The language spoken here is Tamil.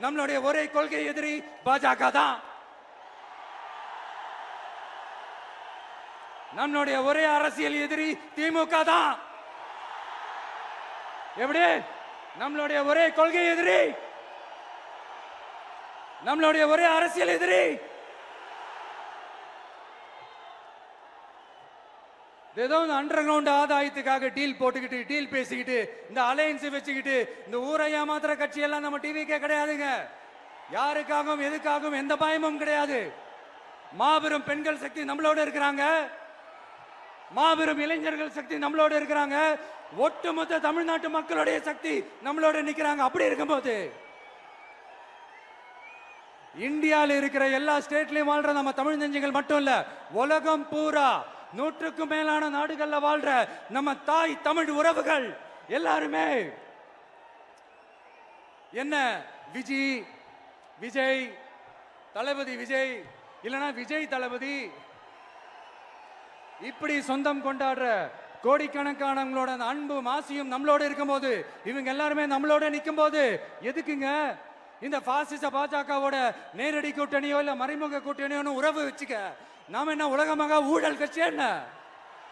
நம்மளுடைய ஒரே கொள்கை எதிரி பாஜக தான். நம்மளுடைய ஒரே அரசியல் எதிரி திமுக தான். எப்படி? நம்மளுடைய ஒரே கொள்கை எதிரி, நம்மளுடைய ஒரே அரசியல் எதிரி ஏதோ அண்டர் கிரவுண்ட் ஆதாயத்துக்காக டீல் போட்டுக்கிட்டு டீல் பேசிக்கிட்டு இந்த அலையன்ஸ் வச்சுக்கிட்டு இந்த ஊரை ஏமாத்துற கட்சி எல்லாம் நம்ம டிவிக்கே கிடையாதுங்க. யாருக்காகவும் எதுக்காகவும் எந்த பயமும் கிடையாது. மாபெரும் பெண்கள் சக்தி நம்மளோட இருக்கிறாங்க, மாபெரும் இளைஞர்கள் சக்தி நம்மளோட இருக்கிறாங்க, ஒட்டுமொத்த தமிழ்நாட்டு மக்களுடைய சக்தி நம்மளோட நிக்கிறாங்க. அப்படி இருக்கும்போது இந்தியாவில் இருக்கிற எல்லா ஸ்டேட்லயும் வாழ்ற நம்ம தமிழ் நெஞ்சங்கள் மட்டும் இல்ல, உலகம் பூரா 100க்கும் மேலான நாடுகள்ல வாழ்ற நம்ம தாய் தமிழ் உறவுகள் எல்லாருமே என்ன விஜய் தளபதி விஜய் இல்லனா விஜய் தளபதி இப்படி சொந்தம் கொண்டாடுற கோடிக்கணக்கானவங்களோட அன்பு மாசியும் நம்மளோட இருக்கும்போது, இவங்க எல்லாருமே நம்மளோட நிற்கும் போது எதுக்குங்க இந்த பாசிச பாஜகவோட நேரடி கூட்டணியோ இல்ல மறைமுக கூட்டணியோ உறவு வச்சுக்க? நாம என்ன உலகமாக ஊழல் கட்சி என்ன?